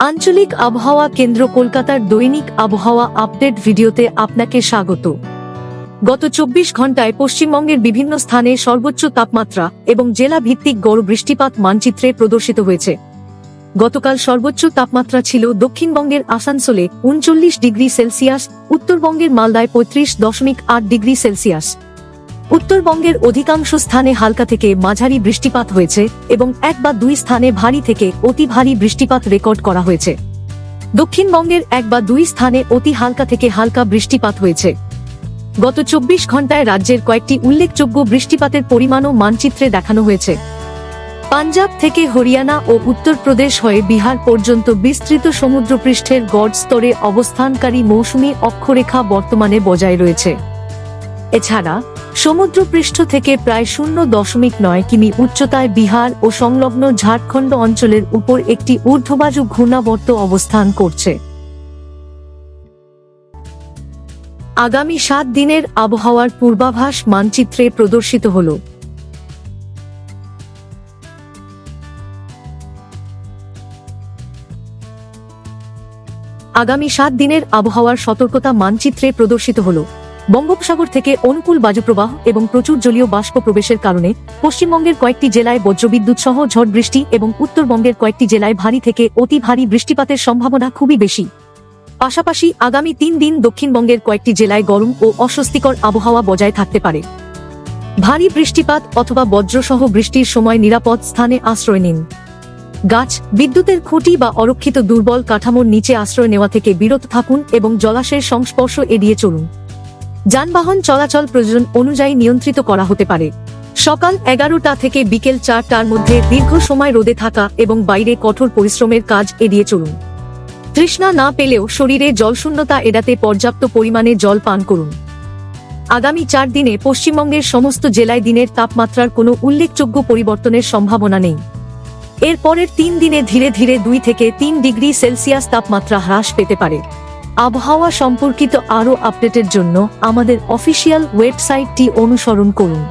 আঞ্চলিক আবহাওয়া কেন্দ্র কলকাতার দৈনিক আবহাওয়া আপডেট ভিডিওতে আপনাকে স্বাগত। গত 24 ঘন্টায় পশ্চিমবঙ্গের বিভিন্ন স্থানে সর্বোচ্চ তাপমাত্রা এবং জেলা ভিত্তিক গড় বৃষ্টিপাত মানচিত্রে প্রদর্শিত হয়েছে। গতকাল সর্বোচ্চ তাপমাত্রা ছিল দক্ষিণবঙ্গের আসানসোলে 39°C, উত্তরবঙ্গের মালদায় 35.8°C। উত্তরবঙ্গের অধিকাংশ স্থানে হালকা থেকে মাঝারি বৃষ্টিপাত হয়েছে এবং 1 বা 2 স্থানে ভারী থেকে অতি ভারী বৃষ্টিপাত রেকর্ড করা হয়েছে। দক্ষিণবঙ্গের 1 বা 2 স্থানে অতি হালকা থেকে হালকা বৃষ্টিপাত হয়েছে। গত 24 ঘন্টায় রাজ্যের কয়েকটি উল্লেখযোগ্য বৃষ্টিপাতের পরিমাণও মানচিত্রে দেখানো হয়েছে। পাঞ্জাব থেকে হরিয়ানা ও উত্তরপ্রদেশ হয়ে বিহার পর্যন্ত বিস্তৃত সমুদ্রপৃষ্ঠের গড় স্তরে অবস্থানকারী মৌসুমী অক্ষরেখা বর্তমানে বজায় রয়েছে। এছাড়া সমুদ্রপৃষ্ঠ থেকে প্রায় 0.9 কিমি উচ্চতায় বিহার ও সংলগ্ন ঝাড়খণ্ড অঞ্চলের উপর একটি ঊর্ধ্ববায়ু ঘূর্ণাবর্ত অবস্থান করছে। আগামী 7 দিনের আবহাওয়ার পূর্বাভাস মানচিত্রে প্রদর্শিত হল। আগামী 7 দিনের আবহাওয়ার সতর্কতা মানচিত্রে প্রদর্শিত হল। বঙ্গোপসাগর থেকে অনুকূল বায়ুপ্রবাহ এবং প্রচুর জলীয় বাষ্প প্রবেশের কারণে পশ্চিমবঙ্গের কয়েকটি জেলায় বজ্রবিদ্যুৎ সহ ঝড় বৃষ্টি এবং উত্তরবঙ্গের কয়েকটি জেলায় ভারী থেকে অতি ভারী বৃষ্টিপাতের সম্ভাবনা খুবই বেশি। পাশাপাশি আগামী 3 দিন দক্ষিণবঙ্গের কয়েকটি জেলায় গরম ও অস্বস্তিকর আবহাওয়া বজায় থাকতে পারে। ভারী বৃষ্টিপাত অথবা বজ্রসহ বৃষ্টির সময় নিরাপদ স্থানে আশ্রয় নিন। গাছ, বিদ্যুতের খুঁটি বা অরক্ষিত দুর্বল কাঠামোর নিচে আশ্রয় নেওয়া থেকে বিরত থাকুন এবং জলাশয়ের সংস্পর্শ এড়িয়ে চলুন। যানবাহন চলাচল প্রয়োজন অনুযায়ী নিয়ন্ত্রিত করা হতে পারে। সকাল 11টা থেকে বিকেল 4টার মধ্যে দীর্ঘ সময় রোদে থাকা এবং বাইরে কঠোর পরিশ্রমের কাজ এড়িয়ে চলুন। তৃষ্ণা না পেলেও শরীরে জলশূন্যতা এড়াতে পর্যাপ্ত পরিমাণে জল পান করুন। আগামী 4 দিনে পশ্চিমবঙ্গের সমস্ত জেলায় দিনের তাপমাত্রার কোনো উল্লেখযোগ্য পরিবর্তনের সম্ভাবনা নেই। এর পরের 3 দিনে ধীরে ধীরে 2 থেকে 3°C তাপমাত্রা হ্রাস পেতে পারে। আবহাওয়া সম্পর্কিত আরও আপডেটের জন্য আমাদের অফিসিয়াল ওয়েবসাইটটি অনুসরণ করুন।